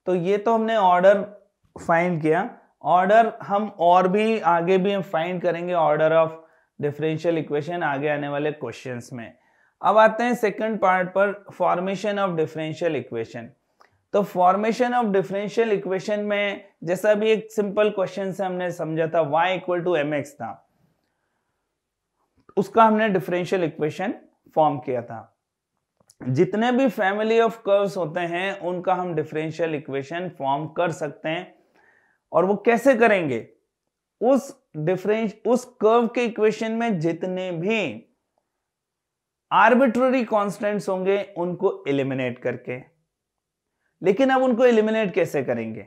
तो ये तो हमने ऑर्डर फाइंड किया। ऑर्डर हम और भी आगे भी हम फाइंड करेंगे, ऑर्डर ऑफ डिफरेंशियल इक्वेशन आगे आने वाले क्वेश्चंस में। अब आते हैं सेकंड पार्ट पर, फॉर्मेशन ऑफ डिफरेंशियल इक्वेशन। तो फॉर्मेशन ऑफ डिफरेंशियल इक्वेशन में जैसा भी एक सिंपल क्वेश्चन से हमने समझा था, y इक्वल टू mx था, उसका हमने डिफरेंशियल इक्वेशन फॉर्म किया था। जितने भी फैमिली ऑफ कर्व्स होते हैं उनका हम डिफरेंशियल इक्वेशन फॉर्म कर सकते हैं। और वो कैसे करेंगे? उस कर्व के इक्वेशन में जितने भी आर्बिट्ररी कांस्टेंट्स होंगे उनको एलिमिनेट करके। लेकिन अब उनको एलिमिनेट कैसे करेंगे?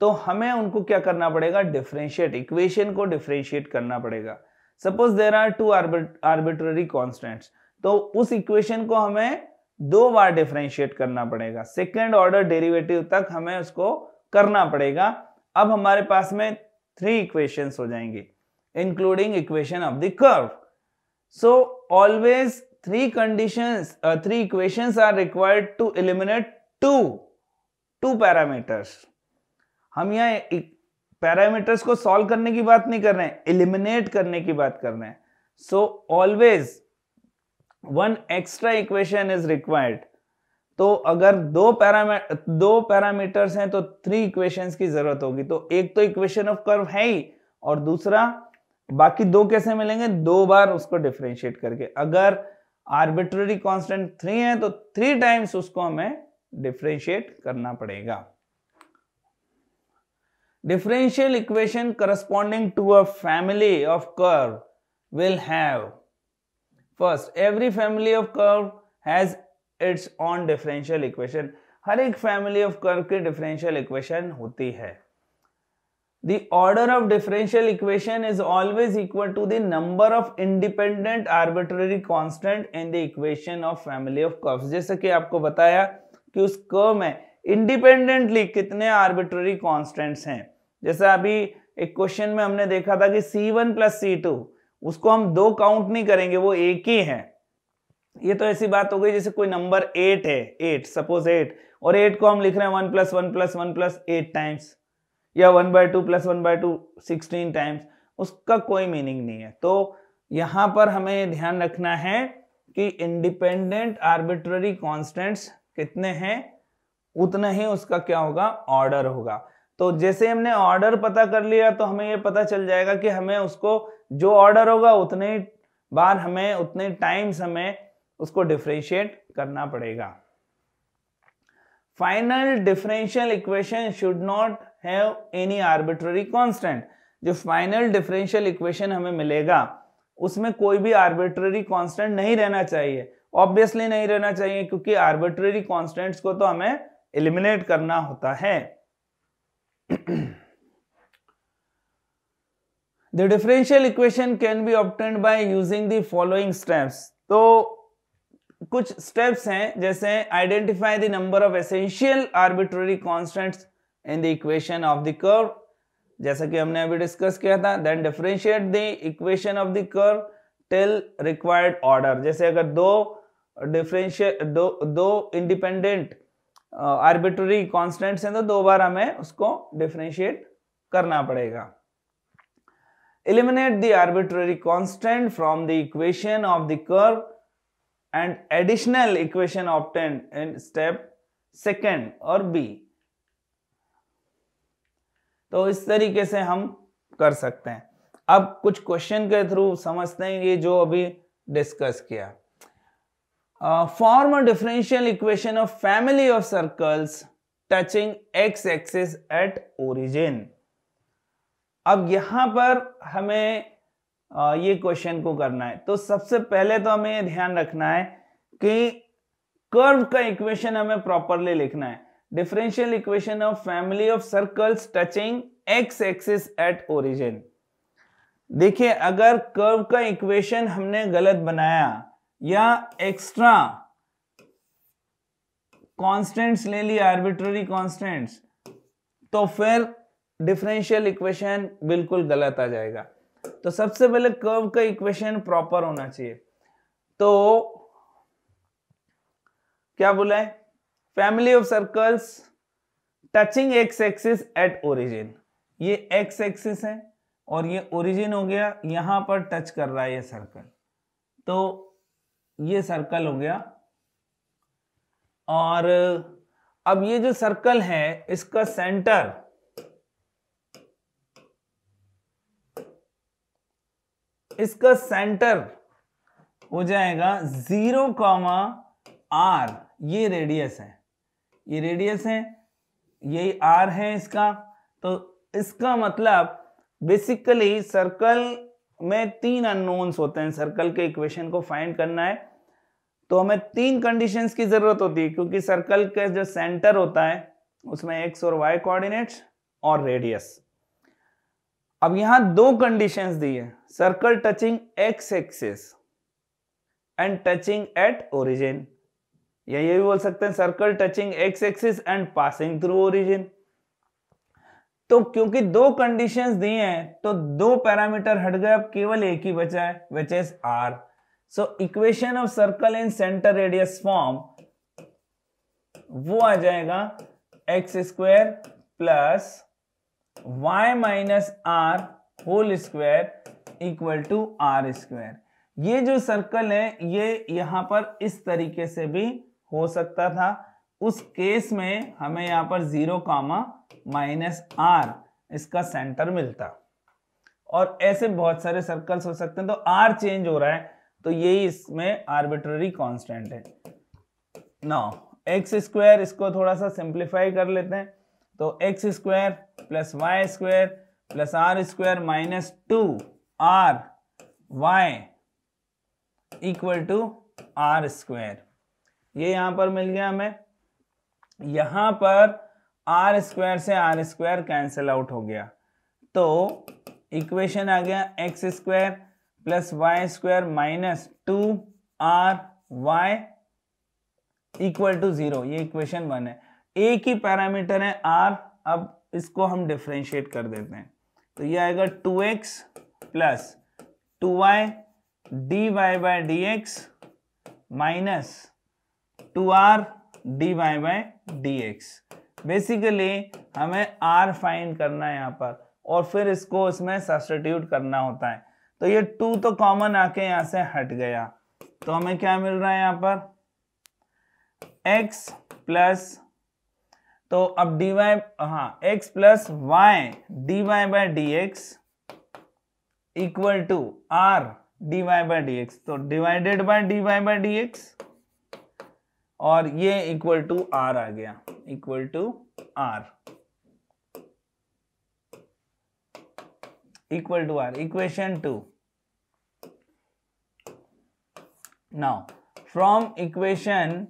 तो हमें उनको क्या करना पड़ेगा? डिफरेंशिएट, इक्वेशन को डिफरेंशिएट करना पड़ेगा। Suppose there are two arbitrary constants, तो उस इक्वेशन को हमें 2 बार डिफरेंशिएट करना पड़ेगा, सेकेंड ऑर्डर डेरिवेटिव तक हमें उसको करना पड़ेगा। अब हमारे पास में 3 इक्वेशंस हो जाएंगे including equation of the curve. So always 3 equations are required to eliminate two parameters. हम यहाँ पैरामीटर्स को सॉल्व करने की बात नहीं कर रहे हैं, एलिमिनेट करने की बात कर रहे हैं। So always 1 extra equation is required. तो अगर 2 पैरामीटर्स हैं तो 3 इक्वेशंस की जरूरत होगी। तो एक तो इक्वेशन ऑफ कर्व है ही, और दूसरा बाकी 2 कैसे मिलेंगे? 2 बार उसको डिफरेंशिएट करके। अगर आर्बिट्ररी कांस्टेंट 3 है तो 3 टाइम्स उसको हमें डिफरेंशिएट करना पड़ेगा। Differential equation corresponding to a family of curve will have, first, every family of curve has its own differential equation। हर एक family of curve की differential equation होती है। The order of differential equation is always equal to the number of independent arbitrary constant in the equation of family of curves। जैसे कि आपको बताया कि उस कर्व में इंडिपेंडेंटली कितने आर्बिट्ररी कांस्टेंट्स हैं। जैसा अभी एक क्वेश्चन में हमने देखा था कि C1 प्लस C2, उसको हम 2 काउंट नहीं करेंगे, वो एक ही है। ये तो ऐसी बात हो गई जैसे कोई नंबर 8 है, 8 सपोज 8, और 8 को हम लिख रहे हैं 1 प्लस 1 प्लस 1 प्लस 8 टाइम्स, या 1/2 प्लस 1/2 16 टाइम्स, उसका कोई मीनिंग नहीं है। तो यहां पर हमें ध्यान रखना है कि इंडिपेंडेंट आर्बिट्ररी कांस्टेंट्स कितने हैं, उतना ही उसका क्या होगा? ऑर्डर होगा। तो जैसे हमने ऑर्डर पता कर लिया तो हमें ये पता चल जाएगा कि हमें उसको जो ऑर्डर होगा उतने बार हमें, उतने टाइम्स हमें उसको डिफरेंशिएट करना पड़ेगा। Final differential equation should not have any arbitrary constant. जो फाइनल डिफरेंशियल इक्वेशन हमें मिलेगा उसमें कोई भी आर्बिट्ररी कांस्टेंट नहीं रहना चाहिए। ऑब्वियसली नहीं रहना चाहिए, क्योंकि आर्बिट्ररी कांस्टेंट्स को तो हमें एलिमिनेट करना होता है। The differential equation can be obtained by using the following steps। तो कुछ steps हैं, जैसे identify the number of essential arbitrary constants in the equation of the curve, जैसा कि हमने अभी डिस्कस किया था। Then differentiate the equation of the curve till required order। जैसे अगर दो इंडिपेंडेंट आर्बिट्ररी कांस्टेंट्स हैं तो 2 बार हमें उसको डिफरेंशिएट करना पड़ेगा। Eliminate the arbitrary constant from the equation of the curve and additional equation obtained in step 2 और B। तो इस तरीके से हम कर सकते हैं। अब कुछ क्वेश्चन के थ्रू समझते हैं ये जो अभी डिस्कस किया। Form a differential equation of family of circles touching x-axis at origin। अब यहां पर हमें ये क्वेश्चन को करना है। तो सबसे पहले तो हमें ये ध्यान रखना है कि कर्व का इक्वेशन हमें प्रॉपरली लिखना है। Differential equation of family of circles touching x-axis at origin. देखिए, अगर कर्व का इक्वेशन हमने गलत बनाया या एक्स्ट्रा कांस्टेंट्स ले लिया, आर्बिट्ररी कांस्टेंट्स, तो फिर डिफरेंशियल इक्वेशन बिल्कुल गलत आ जाएगा। तो सबसे पहले कर्व का इक्वेशन प्रॉपर होना चाहिए। तो क्या बोला है? Family of circles touching x axis at origin, ये एक्स एक्सिस है और ये ओरिजिन हो गया, यहां पर टच कर रहा है ये सर्कल, तो ये सर्कल हो गया। और अब ये जो सर्कल है इसका सेंटर हो जाएगा 0,r, ये रेडियस है, ये रेडियस है, यही r है इसका। तो इसका मतलब बेसिकली सर्कल में 3 अननोन्स होते हैं, सर्कल के इक्वेशन को फाइंड करना है तो हमें 3 कंडीशंस की जरूरत होती है, क्योंकि सर्कल का जो सेंटर होता है उसमें x और y कोऑर्डिनेट्स और रेडियस। अब यहां 2 कंडीशंस दी है, circle touching x axis and touching at origin, या ये भी बोल सकते हैं circle touching x axis and passing through origin. तो क्योंकि 2 कंडीशंस दी हैं तो 2 पैरामीटर हट गए, अब केवल एक ही बचा है which is r। So equation of circle in centre radius form वो आ जाएगा x square plus y minus r whole square equal to r square. ये जो सर्कल है ये यहां पर इस तरीके से भी हो सकता था, उस केस में हमें यहां पर 0, माइनस r इसका सेंटर मिलता, और ऐसे बहुत सारे सर्कल्स हो सकते हैं। तो r चेंज हो रहा है तो यही इसमें आर्बिट्ररी कांस्टेंट है। नाउ एक्स स्क्वायर, इसको थोड़ा सा सिंप्लीफाई कर लेते हैं, तो x square plus y square plus r square minus 2r y equal to r square, ये यहां पर मिल गया हमें। यहां पर r स्क्वायर से r स्क्वायर कैंसिल आउट हो गया, तो इक्वेशन आ गया x square plus y square minus 2r y equal to 0, ये इक्वेशन 1 है। एक ही पैरामीटर है r, अब इसको हम डिफरेंशिएट कर देते हैं, तो ये आएगा 2x plus 2y dy by dx minus 2r dy by dx। Basically हमें r फाइंड करना है यहाँ पर, और फिर इसको इसमें सब्स्टिट्यूट करना होता है। तो ये 2 तो कॉमन आके यहाँ से हट गया, तो हमें क्या मिल रहा है यहाँ पर x प्लस, तो अब dy, x plus y dy by dx equal to r dy by dx, तो divided by dy by dx, और ये इक्वल टू r आ गया, equal to r, equal to r, equation 2। Now from equation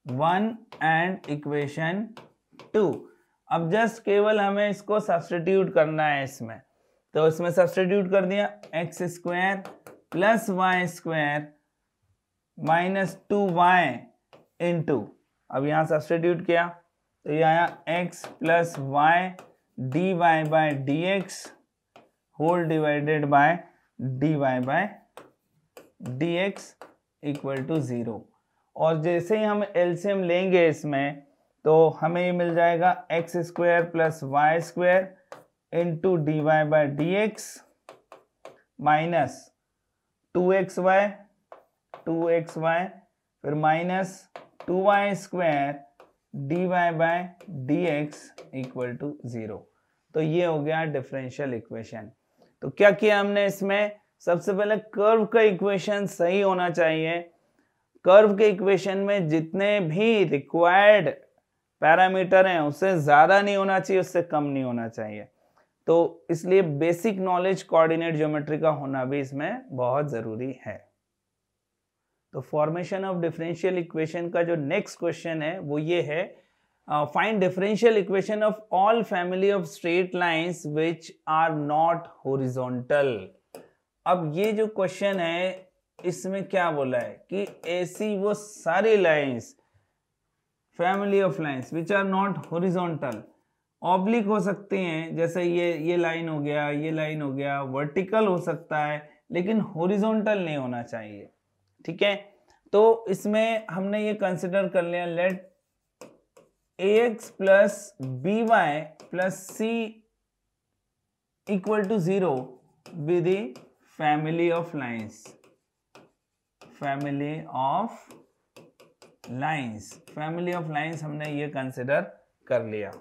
1 and equation 2, अब just केवल हमें इसको substitute करना है इसमें, तो इसमें सब्स्टिट्यूट कर दिया x square plus y square minus 2y into, अब यहाँ सब्स्टिट्यूट किया तो ये आया x plus y d y by d x whole divided by d y by d x equal to 0। और जैसे ही हम एलसीएम लेंगे इसमें तो हमें ये मिल जाएगा x square plus y square into d y by d x minus 2xy फिर minus 2y square d y by d x equal to 0। तो ये हो गया डिफरेंशियल इक्वेशन। तो क्या किया हमने इसमें, सबसे पहले कर्व का इक्वेशन सही होना चाहिए। कर्व के इक्वेशन में जितने भी रिक्वायर्ड पैरामीटर हैं उससे ज्यादा नहीं होना चाहिए, उससे कम नहीं होना चाहिए। तो इसलिए बेसिक नॉलेज कोऑर्डिनेट ज्योमेट्री का होना भी इसमें बहुत जरूरी है। तो फॉर्मेशन ऑफ डिफरेंशियल इक्वेशन का जो नेक्स्ट क्वेश्चन है वो ये है, find differential equation of all family of straight lines which are not horizontal. अब ये जो क्वेश्चन है इसमें क्या बोला है कि ऐसी वो सारी lines, family of lines which are not horizontal, oblique हो सकती हैं, जैसे ये लाइन हो गया, ये लाइन हो गया, वर्टिकल हो सकता है, लेकिन हॉरिजॉन्टल नहीं होना चाहिए। ठीक है, तो इसमें हमने ये कंसिडर कर लिया, late ax plus by plus c equal to 0 be the family of lines. family of lines हमने ये कंसिडर कर लिया.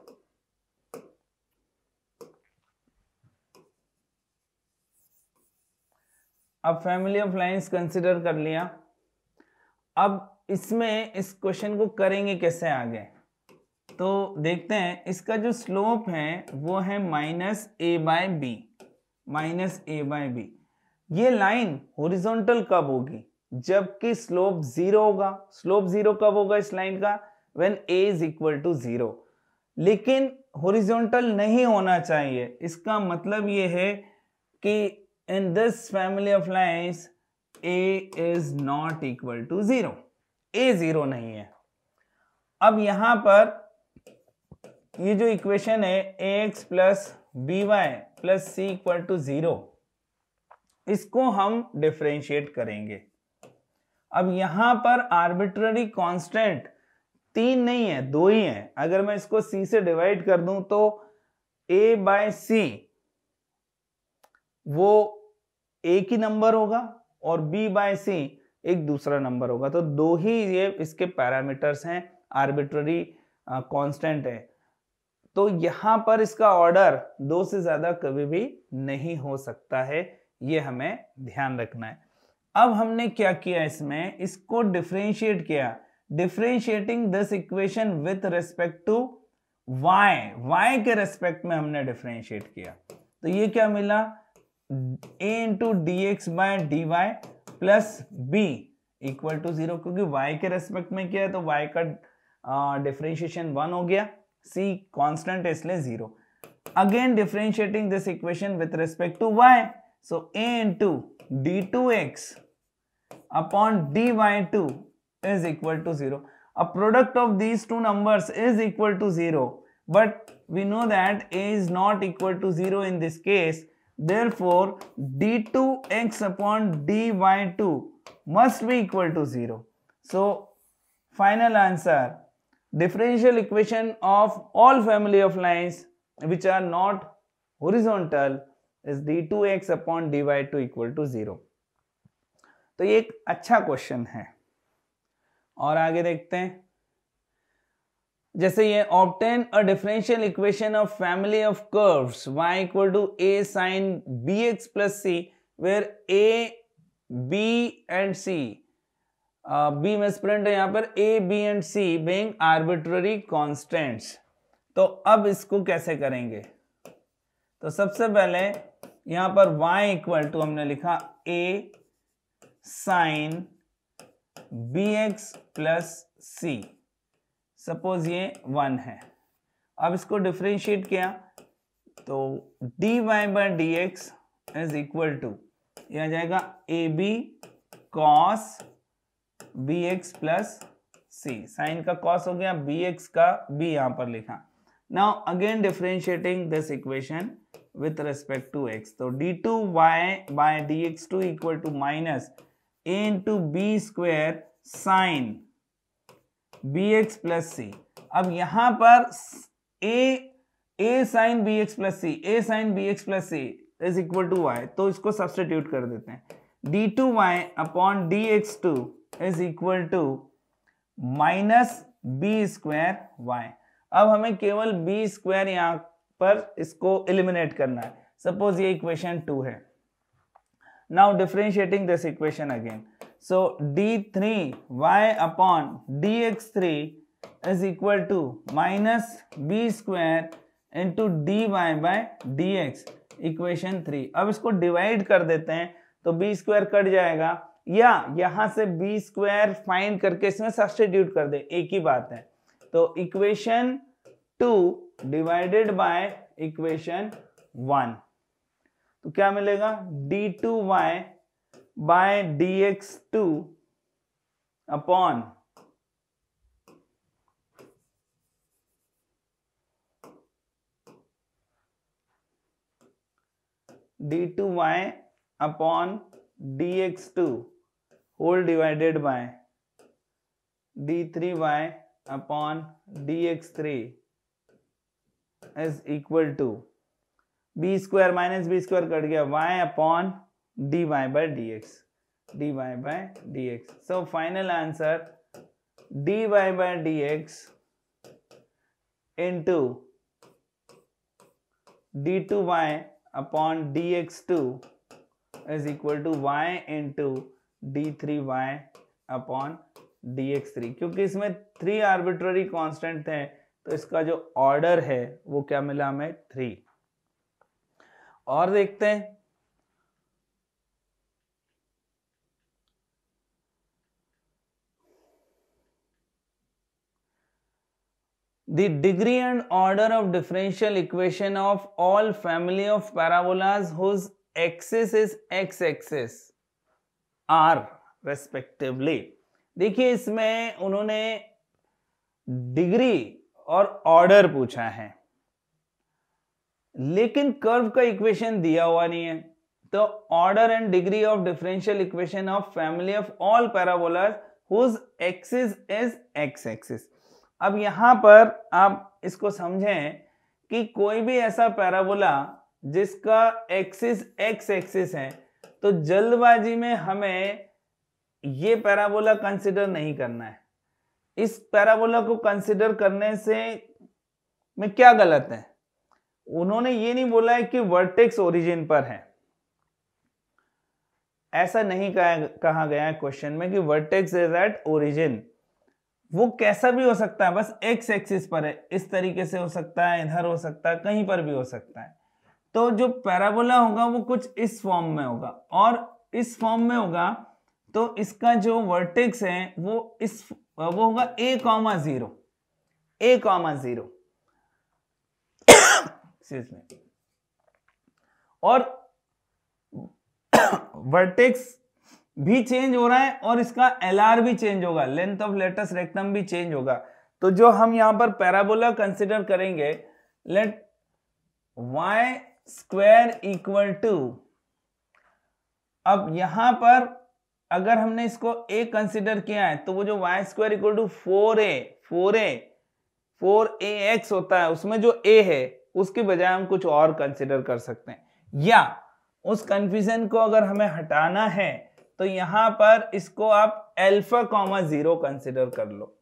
अब फैमिली ऑफ लाइंस कंसिडर कर लिया. अब इसमें इस क्वेश्चन को करेंगे कैसे आगे, तो देखते हैं. इसका जो स्लोप है वो है माइनस ए बाय बी. ये लाइन हॉरिजॉन्टल कब होगी? जबकि स्लोप जीरो होगा. स्लोप जीरो कब होगा इस लाइन का? When a is equal to 0. लेकिन हॉरिजॉन्टल नहीं होना चाहिए. इसका मतलब ये है कि in this family of lines a is not equal to 0. a 0 नहीं है. अब यहां पर ये जो इक्वेशन है ax plus by plus c equal to 0, इसको हम डिफरेंशिएट करेंगे. अब यहां पर आर्बिट्ररी कांस्टेंट 3 नहीं है, 2 ही है. अगर मैं इसको c से डिवाइड कर दूं तो a बाय c वो एक ही नंबर होगा और b बाय c एक दूसरा नंबर होगा. तो 2 ही ये इसके पैरामीटर्स हैं, आर्बिट्ररी कांस्टेंट है. तो यहां पर इसका ऑर्डर 2 से ज्यादा कभी भी नहीं हो सकता है. ये हमें ध्यान रखना है. अब हमने क्या किया, इसमें इसको डिफरेंशिएट किया. Differentiating this equation with respect to y के रेस्पेक्ट में हमने डिफरेंशिएट किया. तो ये क्या मिला? a into d x by d y plus b equal to 0. क्योंकि y के रेस्पेक्ट में किया है तो y का डिफरेंशिएशन 1 हो गया. c कांस्टेंट है इसलिए 0. Again differentiating this equation with respect to y. So a into d2x upon dy2 is equal to 0. A product of these two numbers is equal to 0. But we know that a is not equal to 0 in this case. Therefore, d2x upon dy2 must be equal to 0. So, final answer. Differential equation of all family of lines which are not horizontal is d2x upon dy2 equal to 0. तो ये एक अच्छा question है. और आगे देखते हैं. जैसे ये obtain a differential equation of family of curves y equal to a sin bx plus c where a, b and c b misprint है यहाँ पर, a, b and c being arbitrary constants. तो अब इसको कैसे करेंगे? तो सबसे पहले यहां पर y इक्वल टू हमने लिखा a sine bx plus c. Suppose ये 1 है. अब इसको डिफरेंशिएट किया तो dy by dx is equal to ये आ जाएगा ab cos bx plus c. Sine का cos हो गया, bx का b यहां पर लिखा. Now again differentiating this equation with respect to x. तो d2y by dx2 equal to minus a into b square sin bx plus c. अब यहां पर a sin bx plus c, a sin bx plus c is equal to y. तो इसको substitute कर देते हैं. d2y upon dx2 is equal to minus b square y. अब हमें केवल b square यहां पर इसको एलिमिनेट करना है. सपोज ये इक्वेशन 2 है. Now differentiating this equation again. So d3y upon dx3 is equal to minus b square into dy by dx equation 3. अब इसको डिवाइड कर देते हैं तो बी स्क्वायर कट जाएगा, या यहां से बी स्क्वायर फाइंड करके इसमें सब्स्टिट्यूट कर दे, एक ही बात है. तो इक्वेशन 2 डिवाइडेड बाय इक्वेशन 1. तो क्या मिलेगा? d2y by dx2 upon d2y upon dx2 whole divided by d3y upon dx3 is equal to b square minus b square cut गया, y upon dy by dx. So final answer dy by dx into d2y upon dx2 is equal to y into d3y upon dx3. क्योंकि इसमें 3 arbitrary constant थे तो इसका जो order है वो क्या मिला हमें 3. और देखते हैं the degree and order of differential equation of all family of parabolas whose axis is x-axis are respectively. देखिए इसमें उन्होंने डिग्री और ऑर्डर पूछा है लेकिन कर्व का इक्वेशन दिया हुआ नहीं है. तो order and degree of differential equation of family of all parabolas whose axis is x axis. अब यहां पर आप इसको समझें कि कोई भी ऐसा पैराबोला जिसका एक्सिस एक्स एक्सिस है तो जल्दबाजी में हमें ये पैराबोला कंसिडर नहीं करना है. इस पैराबोला को कंसिडर करने से में क्या गलत है? उन्होंने ये नहीं बोला है कि वर्टेक्स ओरिजिन पर है, ऐसा नहीं कहा गया है क्वेश्चन में कि वर्टेक्स इज एट ओरिजिन. वो कैसा भी हो सकता है, बस एक्स एक्सिस पर है, इस तरीके से हो सकता है, इधर हो सकता है, कहीं पर भी हो सकता है. तो जो पैराबोला होगा वो कुछ इस फॉर्म में होगा और इस फॉर्म में होगा तो इसका जो वर्टेक्स है वो होगा a,0 a,0 और वर्टेक्स भी चेंज हो रहा है और इसका LR भी चेंज होगा, लेंथ ऑफ लेटस रेक्टम भी चेंज होगा. तो जो हम यहां पर पैराबोला कंसिडर करेंगे, let y square equal to, अब यहां पर अगर हमने इसको a कंसिडर किया है तो वो जो y square equal to 4ax होता है, उसमें जो a है उसके बजाय हम कुछ और कंसिडर कर सकते हैं. या उस कंफ्यूजन को अगर हमें हटाना है तो यहां पर इसको आप α,0 कंसिडर कर लो,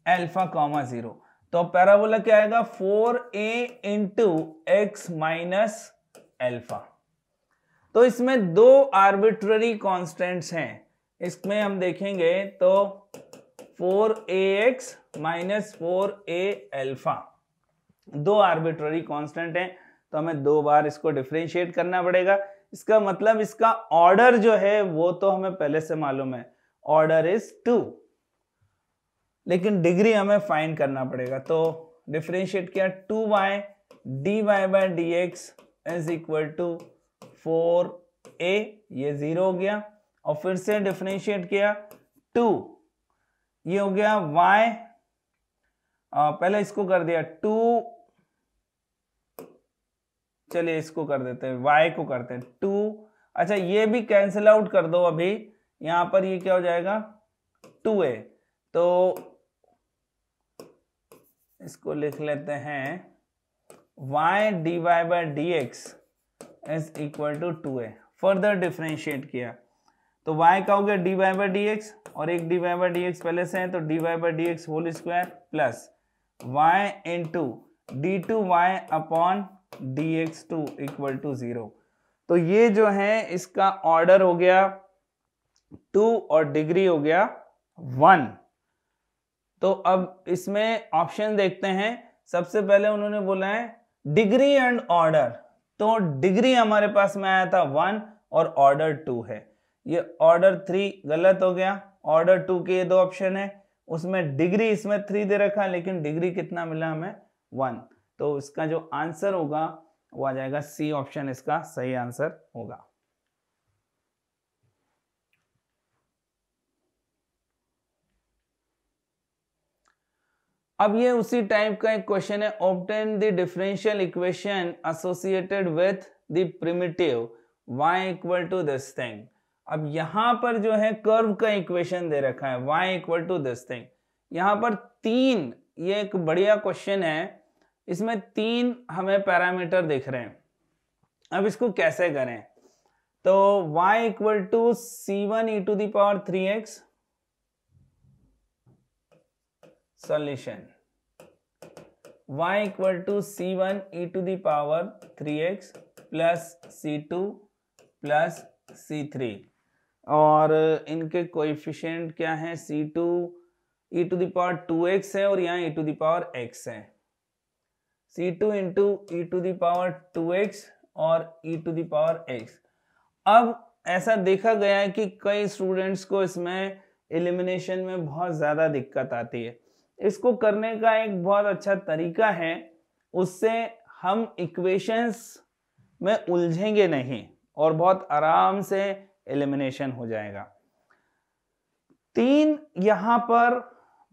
α,0. तो पैराबोला क्या आएगा 4a into x minus alpha. तो इसमें दो आर्बिट्ररी कांस्टेंट्स हैं, इसमें हम देखेंगे तो 4ax माइनस 4a एल्फा दो आर्बिट्ररी कांस्टेंट हैं. तो हमें 2 बार इसको डिफरेंशिएट करना पड़ेगा. इसका मतलब इसका ऑर्डर जो है वो तो हमें पहले से मालूम है, ऑर्डर इज 2, लेकिन डिग्री हमें फाइंड करना पड़ेगा. तो डिफरेंशिएट किया 2y dy by dx is equal to 4a, ये 0 हो गया. और फिर से डिफरेंशिएट किया 2, ये हो गया y, पहले इसको कर दिया 2, चलिए इसको कर देते हैं, y को करते हैं 2. अच्छा ये भी कैंसिल आउट कर दो, अभी यहां पर ये क्या हो जाएगा 2a. तो इसको लिख लेते हैं y dy by dx is equal to 2a. Further differentiate किया तो y का हो गया dy by dx और एक dy by dx पहले से है तो dy by dx whole square plus y into d2y upon dx2 equal to 0. तो ये जो है इसका ऑर्डर हो गया 2 और डिग्री हो गया 1. तो अब इसमें ऑप्शन देखते हैं. सबसे पहले उन्होंने बोला है डिग्री एंड ऑर्डर, तो डिग्री हमारे पास में आया था 1 और ऑर्डर 2 है. ये ऑर्डर 3 गलत हो गया, ऑर्डर 2 के ये 2 ऑप्शन है, उसमें डिग्री इसमें 3 दे रखा है लेकिन डिग्री कितना मिला हमें 1. तो इसका जो आंसर होगा वो आ जाएगा सी ऑप्शन, इसका सही आंसर होगा. अब ये उसी टाइप का एक क्वेश्चन है. Obtain the differential equation associated with the primitive y equal to this thing. अब यहां पर जो है कर्व का इक्वेशन दे रखा है y equal to this thing. यहाँ पर 3, ये एक बढ़िया क्वेश्चन है, इसमें 3 हमें पैरामीटर दिख रहे हैं। अब इसको कैसे करें? तो y equal to c1 e to the power 3x, solution y equal to c1 e to the power 3x plus c2 plus c3, और इनके कोएफिशिएंट क्या है? c2 e to the power 2x है और यहाँ e to the power x है। c2 into e to the power 2x और e to the power x। अब ऐसा देखा गया है कि कई स्टूडेंट्स को इसमें एलिमिनेशन में बहुत ज़्यादा दिक्कत आती है। इसको करने का एक बहुत अच्छा तरीका है, उससे हम इक्वेशंस में उलझेंगे नहीं और बहुत आराम से एलिमिनेशन हो जाएगा। 3 यहां पर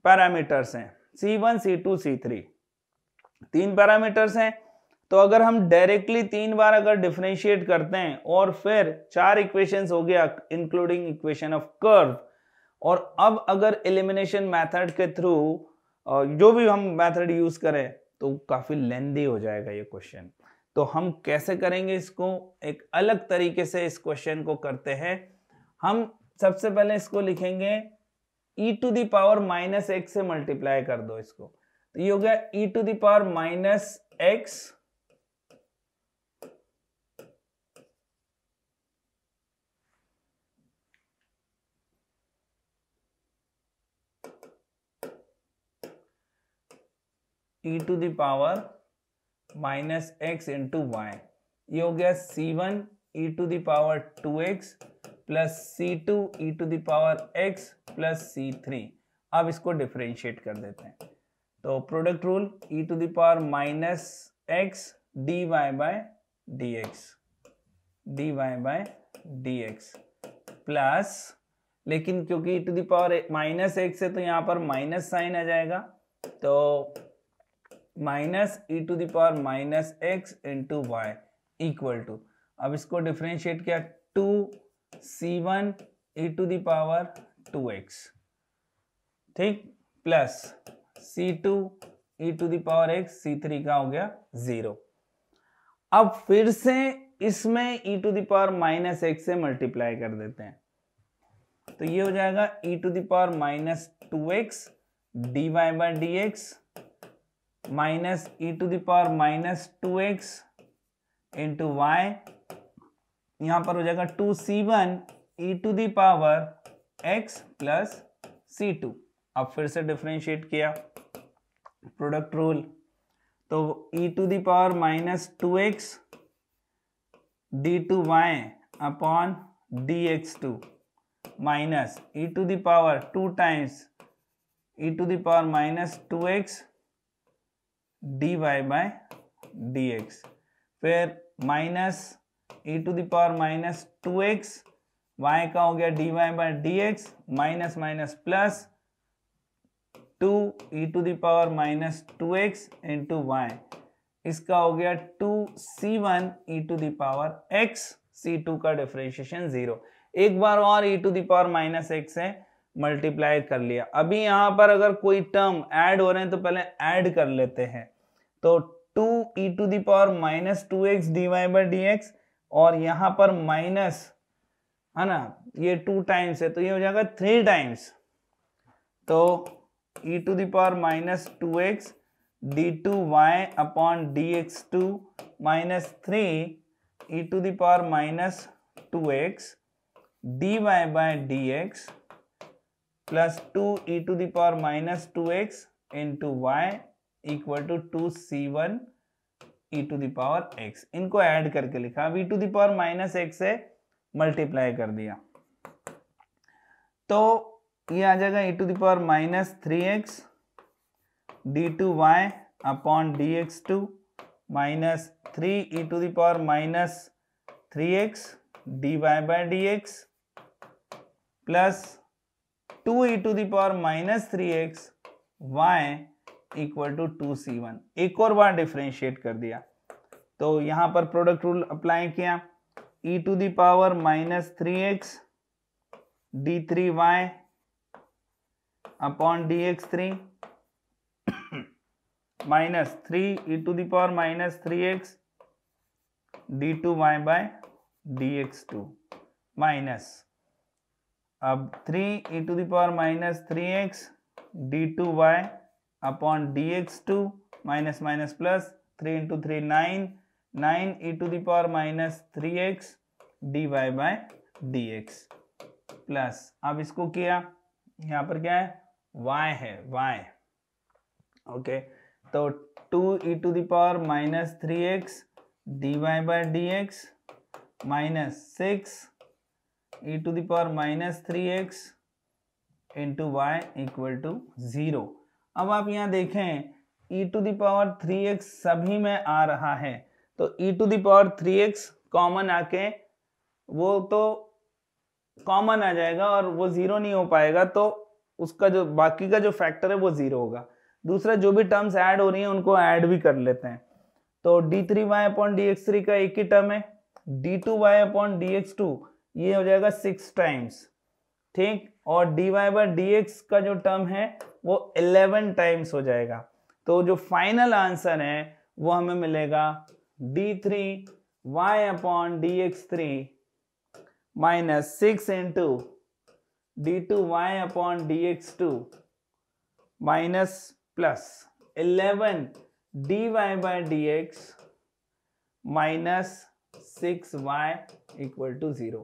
पैरामीटर्स हैं, C1, C2, C3, 3 पैरामीटर्स हैं। तो अगर हम डायरेक्टली 3 बार अगर डिफरेंशिएट करते हैं और फिर 4 इक्वेशंस हो गया इंक्लूडिंग इक्वेशन ऑफ कर्व, और अब अगर एलिमिनेशन मेथड के थ्रू जो भी हम मेथड यूज करें तो काफी लेंदी हो जाएगा ये क्वेश्चन। तो हम कैसे करेंगे इसको? एक अलग तरीके से इस क्वेश्चन को करते हैं। हम सबसे पहले इसको लिखेंगे e to the power minus x से मल्टीप्लाई कर दो इसको, तो ये हो गया e to the power minus x e to the power minus x into y, ये हो गया c1 e to the power 2x plus c2 e to the power x plus c3। अब इसको डिफरेंशिएट कर देते हैं, तो product rule e to the power minus x dy by dx plus, लेकिन क्योंकि e to the power minus x है तो यहाँ पर माइनस साइन आ जाएगा, तो minus e to the power minus x into y equal to, अब इसको डिफरेंशिएट किया 2c1 E to the power 2x, ठीक, plus c2 e to the power x, c3 का हो गया 0। अब फिर से इसमें e to the power minus x से मल्टीप्लाई कर देते हैं, तो ये हो जाएगा e to the power minus 2x dy by dx minus e to the power minus 2x into y, यहां पर हो जाएगा 2c1 e to the power x plus c2। अब फिर से डिफरेंशिएट किया, प्रोडक्ट रूल, तो e to the power minus 2x d2y upon dx2 minus e to the power 2 times e to the power minus 2x dy by dx, फिर minus e to the power minus 2x, y का हो गया dy by dx, minus minus plus 2 e to the power minus 2x into y, इसका हो गया 2c1 e to the power x, c2 का differentiation 0। एक बार और e to the power minus x से मल्टीप्लाई कर लिया। अभी यहां पर अगर कोई टर्म ऐड हो रहे हैं तो पहले ऐड कर लेते हैं, तो 2 e to the power minus 2x dy by dx, और यहां पर माइनस है ना, ये 2 टाइम्स है तो ये हो जाएगा 3 टाइम्स, तो e to the power minus 2x d2y upon dx2 minus 3 e to the power minus 2x dy by dx plus 2 e to the power minus 2x into y equal to 2c1 e to the power x। इनको add करके लिखा, अब e to the power minus x से multiply कर दिया, तो ये आ जाएगा e to the power minus 3x d2y upon dx2 minus 3 e to the power minus 3x dy by dx plus 2 e to the power minus 3x y equal to 2c1। एक और बार differentiate कर दिया, तो यहां पर product rule apply किया, e to the power minus 3x d3y upon dx3 minus 3e⁻³ d2y by dx2 minus अब 3e⁻³ d2y upon dx2 minus minus plus 3 into 3 9e⁻³ dy by dx plus अब इसको किया, यहाँ पर क्या है y है y, ओके तो 2e⁻³ dy by dx minus 6e⁻³ into y equal to 0। अब आप यहाँ देखें e⁻³ सभी में आ रहा है, तो e⁻³ कॉमन आके वो तो कॉमन आ जाएगा और वो 0 नहीं हो पाएगा, तो उसका जो बाकी का जो फैक्टर है वो 0 होगा। दूसरा जो भी टर्म्स ऐड हो रही हैं उनको ऐड भी कर लेते हैं, तो d3y अपॉन dx3 का एक ही टर्म है, d2y अपॉन dx2 ये हो जाएगा 6 टाइम्स, ठीक, और dy बाय dx का जो टर्म है वो 11 टाइम्स हो जाएगा। तो जो फाइनल आंसर है वो हमें मिलेगा d3y upon dx3 minus 6 into d2y upon dx2 minus plus 11 dy by dx minus 6y equal to 0।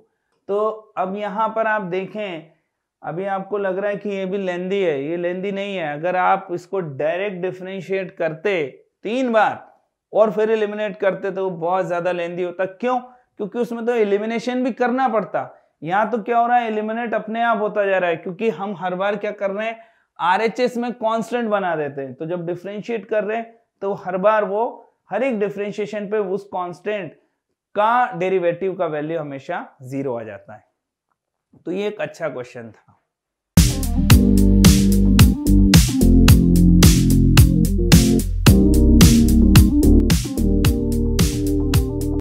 तो अब यहाँ पर आप देखें, अभी आपको लग रहा है कि ये भी लेंदी है, ये लेंदी नहीं है। अगर आप इसको डायरेक्ट डिफरेंशिएट करते 3 बार और फिर एलिमिनेट करते तो बहुत ज्यादा लेंदी होता। क्यों? क्योंकि उसमें तो एलिमिनेशन भी करना पड़ता। यहाँ तो क्या हो रहा है, एलिमिनेट अपने आप होता जा रहा है, क्योंकि हम हर बार क्या कर रहे हैं, RHS में कांस्टेंट बना देते हैं। तो जब डिफरेंशिएट कर रहे हैं तो हर बार वो हर एक डिफरेंशिएशन पे उस कांस्टेंट का डेरिवेटिव का वैल्यू हमेशा 0 आ जाता है। तो ये एक अच्छा क्वेश्चन था।